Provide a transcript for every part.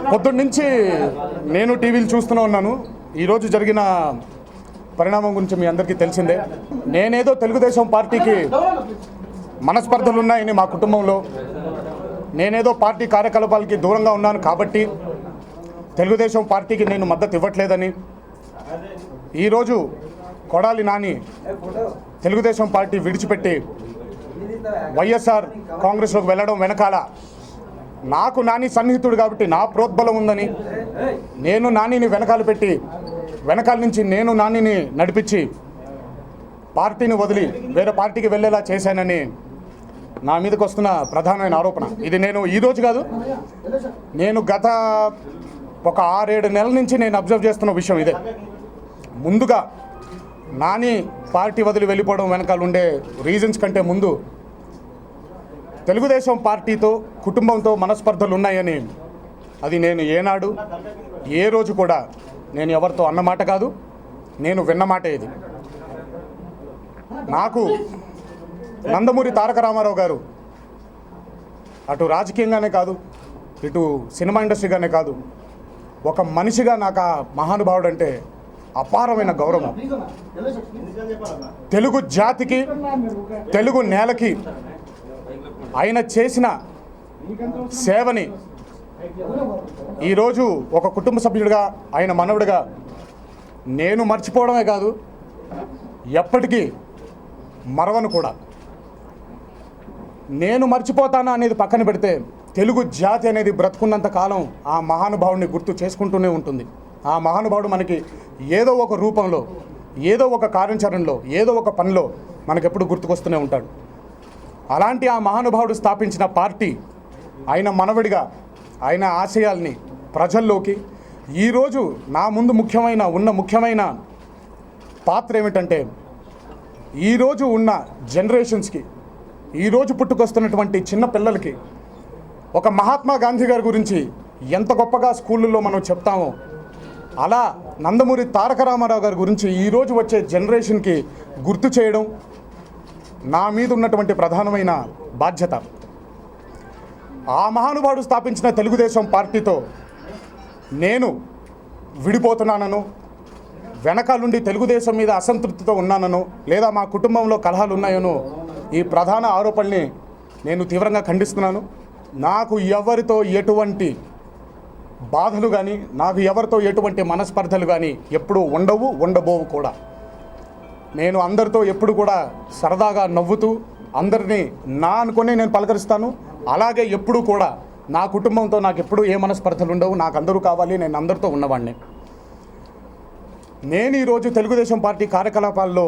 పొద్దున్న నుంచి నేను టీవీలు చూస్తూనే ఉన్నాను. ఈరోజు జరిగిన పరిణామం గురించి మీ అందరికీ తెలిసిందే. నేనేదో తెలుగుదేశం పార్టీకి మనస్పర్ధలు ఉన్నాయని మా కుటుంబంలో, నేనేదో పార్టీ కార్యకలాపాలకి దూరంగా ఉన్నాను కాబట్టి తెలుగుదేశం పార్టీకి నేను మద్దతు ఇవ్వట్లేదని, ఈరోజు కొడాలి నాని తెలుగుదేశం పార్టీ విడిచిపెట్టి వైఎస్ఆర్ కాంగ్రెస్లోకి వెళ్ళడం వెనకాల నాకు నాని సన్నిహితుడు కాబట్టి నా ప్రోద్బలం ఉందని, నేను నానిని వెనకాల నుంచి నేను నానిని నడిపించి పార్టీని వదిలి వేరే పార్టీకి వెళ్ళేలా చేశానని నా మీదకి వస్తున్న ప్రధానమైన ఆరోపణ. ఇది నేను ఈరోజు కాదు, నేను గత ఒక 6-7 నెలల నుంచి నేను అబ్జర్వ్ చేస్తున్న విషయం ఇదే. ముందుగా నాని పార్టీ వదిలి వెళ్ళిపోవడం వెనకాల ఉండే రీజన్స్ కంటే ముందు తెలుగుదేశం పార్టీతో కుటుంబంతో మనస్పర్ధలు ఉన్నాయని, అది నేను ఏనాడు ఏ రోజు కూడా నేను ఎవరితో అన్నమాట కాదు, నేను విన్నమాట. ఇది నాకు నందమూరి తారక రామారావు గారు అటు రాజకీయంగానే కాదు, ఇటు సినిమా ఇండస్ట్రీగానే కాదు, ఒక మనిషిగా నాకు ఆ మహానుభావుడు అంటే అపారమైన గౌరవం. తెలుగు జాతికి, తెలుగు నేలకి ఆయన చేసిన సేవని ఈరోజు ఒక కుటుంబ సభ్యుడిగా, ఆయన మనవడిగా నేను మర్చిపోవడమే కాదు, ఎప్పటికీ మరవను కూడా. నేను మర్చిపోతానా అనేది పక్కన పెడితే, తెలుగు జాతి అనేది బ్రతుకున్నంత కాలం ఆ మహానుభావుడిని గుర్తు చేసుకుంటూనే ఉంటుంది. ఆ మహానుభావుడు మనకి ఏదో ఒక రూపంలో, ఏదో ఒక కార్యాచరణలో, ఏదో ఒక పనిలో మనకెప్పుడు గుర్తుకొస్తూనే ఉంటాడు. అలాంటి ఆ మహానుభావుడు స్థాపించిన పార్టీ, ఆయన మనవడిగా ఆయన ఆశయాల్ని ప్రజల్లోకి ఈరోజు నా ముందు ముఖ్యమైన పాత్ర ఏమిటంటే, ఈరోజు ఉన్న జనరేషన్స్కి, ఈరోజు పుట్టుకొస్తున్నటువంటి చిన్న పిల్లలకి ఒక మహాత్మా గాంధీ గారి గురించి ఎంత గొప్పగా స్కూళ్ళల్లో మనం చెప్తామో, అలా నందమూరి తారక రామారావు గారి గురించి ఈరోజు వచ్చే జనరేషన్కి గుర్తు చేయడం నా మీద ఉన్నటువంటి ప్రధానమైన బాధ్యత. ఆ మహానుభావుడు స్థాపించిన తెలుగుదేశం పార్టీతో నేను విడిపోతున్నానను, వెనకాలండి తెలుగుదేశం మీద అసంతృప్తితో ఉన్నానను, లేదా మా కుటుంబంలో కలహాలు ఉన్నాయనో ఈ ప్రధాన ఆరోపణల్ని నేను తీవ్రంగా ఖండిస్తున్నాను. నాకు ఎవరితో ఎటువంటి బాధలు కానీ, నాకు ఎవరితో ఎటువంటి మనస్పర్ధలు కానీ ఎప్పుడూ ఉండబోవు కూడా. నేను అందరితో ఎప్పుడు కూడా సరదాగా నవ్వుతూ అందరినీ నా అనుకుని నేను పలకరిస్తాను. అలాగే ఎప్పుడూ కూడా నా కుటుంబంతో నాకు ఎప్పుడూ ఏ మనస్పర్ధలు ఉండవు. నాకు అందరూ కావాలి, నేను అందరితో ఉన్నవాడిని. నేను ఈరోజు తెలుగుదేశం పార్టీ కార్యకలాపాల్లో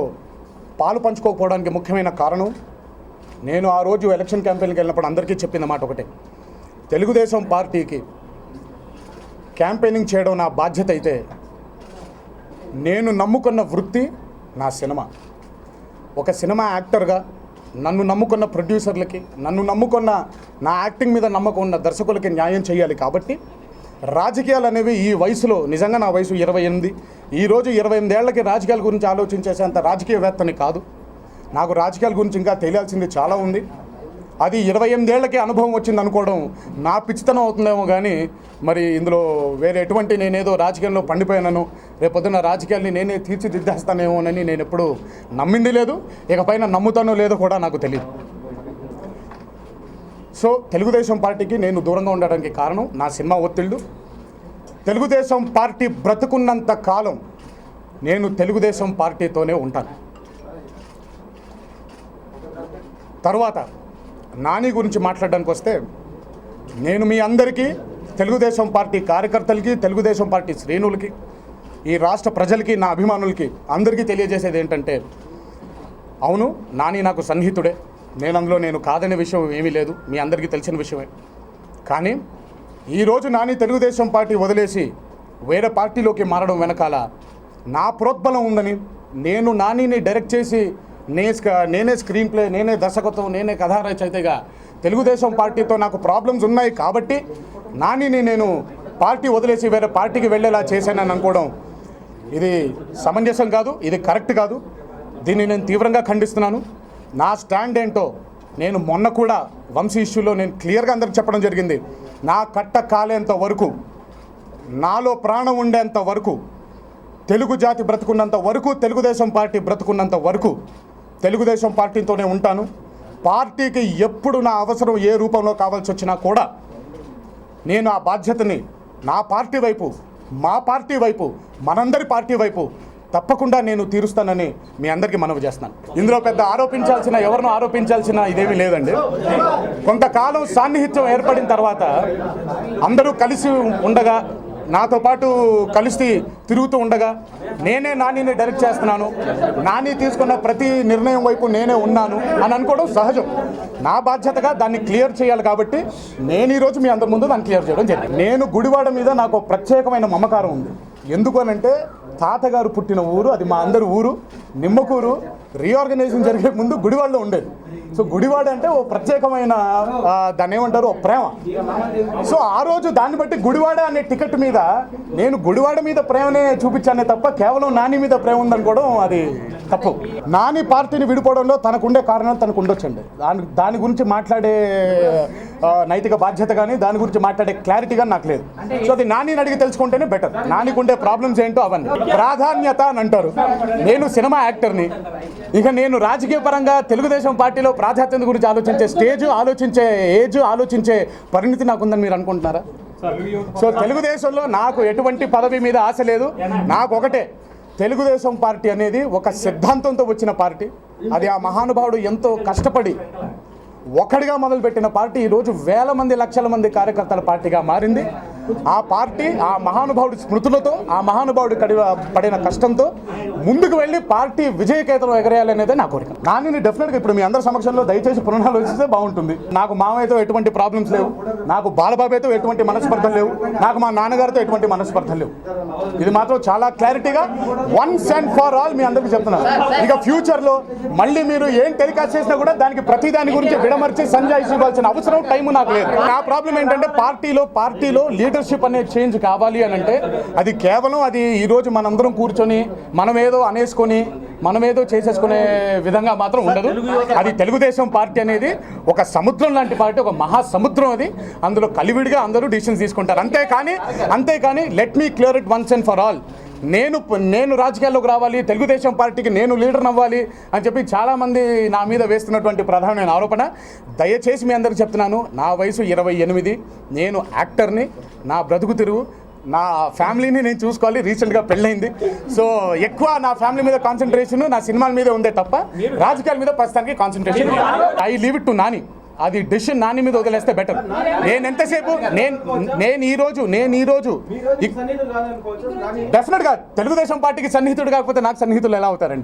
పాలు పంచుకోకపోవడానికి ముఖ్యమైన కారణం, నేను ఆ రోజు ఎలక్షన్ క్యాంపెయిన్కి వెళ్ళినప్పుడు అందరికీ చెప్పిన మాట ఒకటే, తెలుగుదేశం పార్టీకి క్యాంపెయినింగ్ చేయడం నా బాధ్యత అయితే, నేను నమ్ముకున్న వృత్తి నా సినిమా. ఒక సినిమా యాక్టర్గా నన్ను నమ్ముకున్న ప్రొడ్యూసర్లకి, నన్ను నమ్ముకున్న నా యాక్టింగ్ మీద నమ్మకం ఉన్న దర్శకులకి న్యాయం చేయాలి. కాబట్టి రాజకీయాలు అనేవి ఈ వయసులో, నిజంగా నా వయసు 28, ఈరోజు 28 ఏళ్లకి రాజకీయాల గురించి ఆలోచించేసేంత రాజకీయవేత్తని కాదు. నాకు రాజకీయాల గురించి ఇంకా తెలియాల్సింది చాలా ఉంది. అది 28 ఏళ్లకే అనుభవం వచ్చింది అనుకోవడం నా పిచ్చితనం అవుతుందేమో కానీ, మరి ఇందులో వేరే ఎటువంటి నేనేదో రాజకీయాల్లో పండిపోయానను, రేపొద్దున రాజకీయాల్ని నేనే తీర్చిదిద్దేస్తానేమోనని నేను ఎప్పుడు నమ్మింది లేదు. ఇకపైన నమ్ముతానో లేదో కూడా నాకు తెలియదు. సో తెలుగుదేశం పార్టీకి నేను దూరంగా ఉండడానికి కారణం నా సినిమా ఒత్తిళ్ళు. తెలుగుదేశం పార్టీ బ్రతుకున్నంత కాలం నేను తెలుగుదేశం పార్టీతోనే ఉంటాను. తర్వాత నాని గురించి మాట్లాడడానికి వస్తే, నేను మీ అందరికీ, తెలుగుదేశం పార్టీ కార్యకర్తలకి, తెలుగుదేశం పార్టీ శ్రేణులకి, ఈ రాష్ట్ర ప్రజలకి, నా అభిమానులకి అందరికీ తెలియజేసేది ఏంటంటే, అవును నాని నాకు సన్నిహితుడే, నేను కాదనే విషయం ఏమీ లేదు, మీ అందరికీ తెలిసిన విషయమే. కానీ ఈరోజు నాని తెలుగుదేశం పార్టీ వదిలేసి వేరే పార్టీలోకి మారడం వెనకాల నా ప్రోద్బలం ఉందని, నేను నానిని డైరెక్ట్ చేసి నేనే స్క్రీన్ ప్లే, నేనే దర్శకత్వం, నేనే కథా రచయితగా తెలుగుదేశం పార్టీతో నాకు ప్రాబ్లమ్స్ ఉన్నాయి కాబట్టి నానిని నేను పార్టీ వదిలేసి వేరే పార్టీకి వెళ్ళేలా చేశానని అనుకోవడం ఇది సమంజసం కాదు, ఇది కరెక్ట్ కాదు. దీన్ని నేను తీవ్రంగా ఖండిస్తున్నాను. నా స్టాండ్ ఏంటో నేను మొన్న కూడా వంశీ ఇష్యూలో నేను క్లియర్గా అందరికి చెప్పడం జరిగింది. నా కట్ట కాలేంత వరకు నాలో ప్రాణం ఉండేంత వరకు, తెలుగు జాతి బ్రతుకున్నంత వరకు, తెలుగుదేశం పార్టీ బ్రతుకున్నంత వరకు తెలుగుదేశం పార్టీతోనే ఉంటాను. పార్టీకి ఎప్పుడు నా అవసరం ఏ రూపంలో కావాల్సి వచ్చినా కూడా నేను ఆ బాధ్యతని నా పార్టీ వైపు, మా పార్టీ వైపు, మనందరి పార్టీ వైపు తప్పకుండా నేను తీరుస్తానని మీ అందరికీ మనవి చేస్తున్నాను. ఇందులో పెద్ద ఎవరినో ఆరోపించాల్సిన ఇదేమీ లేదండి. కొంతకాలం సాన్నిహిత్యం ఏర్పడిన తర్వాత అందరూ కలిసి ఉండగా, నాతో పాటు కలిసి తిరుగుతూ ఉండగా నేనే నానిని డైరెక్ట్ చేస్తున్నాను, నాని తీసుకున్న ప్రతి నిర్ణయం వైపు నేనే ఉన్నాను అని అనుకోవడం సహజం. నా బాధ్యతగా దాన్ని క్లియర్ చేయాలి కాబట్టి నేను ఈరోజు మీ అందరి ముందు దాన్ని క్లియర్ చేయడం జరిగింది. నేను గుడివాడ మీద నాకు ప్రత్యేకమైన మమకారం ఉంది. ఎందుకు అనంటే తాతగారు పుట్టిన ఊరు, అది మా అందరి ఊరు, నిమ్మకూరు. రీఆర్గనైజేషన్ జరిగే ముందు గుడివాడలో ఉండేది. సో గుడివాడ అంటే ఓ ప్రత్యేకమైన దాన్ని ఏమంటారు, ఓ ప్రేమ. సో ఆ రోజు దాన్ని బట్టి గుడివాడ అనే టికెట్ మీద నేను గుడివాడ మీద ప్రేమనే చూపించానే తప్ప కేవలం నాని మీద ప్రేమ ఉందనుకోవడం అది తప్పు. నాని పార్టీని విడిపోవడంలో తనకుండే కారణాలు తనకు ఉండొచ్చండి. దాని గురించి మాట్లాడే నైతిక బాధ్యత కానీ దాని గురించి మాట్లాడే క్లారిటీ కానీ నాకు లేదు. సో అది నానిని అడిగి తెలుసుకుంటేనే బెటర్. నానికి ఉండే ప్రాబ్లమ్స్ ఏంటో అవన్నీ. ప్రాధాన్యత అని అంటారు. నేను సినిమా యాక్టర్ని. ఇక నేను రాజకీయ పరంగా తెలుగుదేశం పార్టీలో ప్రాధాన్యత గురించి ఆలోచించే స్టేజ్, ఆలోచించే ఏజ్, ఆలోచించే పరిణితి నాకుందని మీరు అనుకుంటున్నారా? సో తెలుగుదేశంలో నాకు ఎటువంటి పదవి మీద ఆశ లేదు. నాకు ఒకటే, తెలుగుదేశం పార్టీ అనేది ఒక సిద్ధాంతంతో వచ్చిన పార్టీ. అది ఆ మహానుభావుడు ఎంతో కష్టపడి ఒక్కడిగా మొదలుపెట్టిన పార్టీ ఈరోజు వేల మంది, లక్షల మంది కార్యకర్తల పార్టీగా మారింది. ఆ పార్టీ ఆ మహానుభావుడి స్మృతులతో, ఆ మహానుభావుడి పడిన కష్టంతో ముందుకు వెళ్ళి పార్టీ విజయకేతనం ఎగరేయాలనేదే నా కోరిక. నాని డెఫినెట్గా ఇప్పుడు మీ అందరి సమక్షంలో దయచేసి పునరాలోచిస్తే బాగుంటుంది. నాకు మామయ్యతో ఎటువంటి ప్రాబ్లమ్స్ లేవు, నాకు బాలబాబుతో ఎటువంటి మనస్పర్ధలు లేవు, నాకు మా నాన్నగారితో ఎటువంటి మనస్పర్ధలు లేవు. ఇది మాత్రం చాలా క్లారిటీగా వన్స్ అండ్ ఫర్ ఆల్ మీ అందరికీ చెప్తున్నాను. ఇక ఫ్యూచర్లో మళ్ళీ మీరు ఏం టెలికాస్ట్ చేసినా కూడా దానికి ప్రతి దాని గురించి విడమర్చి సంజాయిషి ఇవ్వాల్సిన అవసరం, టైం నాకు లేదు. నా ప్రాబ్లం ఏంటంటే పార్టీలో లీడర్షిప్ అనేది చేంజ్ కావాలి అని అంటే అది కేవలం అది ఈరోజు మనందరం కూర్చొని మనం ఏదో అనేసుకొని మనం ఏదో చేసేసుకునే విధంగా మాత్రం ఉండదు. అది తెలుగుదేశం పార్టీ అనేది ఒక సముద్రం లాంటి పార్టీ, ఒక మహాసముద్రం. అది అందులో కలివిడిగా అందరూ డిసిషన్స్ తీసుకుంటారు. అంతేకాని let me clear it once and for all. నేను రాజకీయాల్లోకి రావాలి, తెలుగుదేశం పార్టీకి నేను లీడర్ అవ్వాలి అని చెప్పి చాలామంది నా మీద వేస్తున్నటువంటి ప్రధానమైన ఆరోపణ. దయచేసి మీ అందరికీ చెప్తున్నాను, నా వయసు 28, నేను యాక్టర్ని, నా బ్రతుకు తిరుగు, నా ఫ్యామిలీని నేను చూసుకోవాలి. రీసెంట్గా పెళ్ళైంది. సో ఎక్కువ నా ఫ్యామిలీ మీద కాన్సన్ట్రేషన్ నా సినిమాల మీద ఉందే తప్ప రాజకీయాల మీద ప్రస్తుతానికి concentration. I leave it to Nani. అది డెసిషన్ నాని మీద వదిలేస్తే బెటర్. నేను ఎంతసేపు నేను ఈరోజు డెఫినెట్గా తెలుగుదేశం పార్టీకి సన్నిహితుడు కాకపోతే నాకు సన్నిహితులు ఎలా అవుతారండి?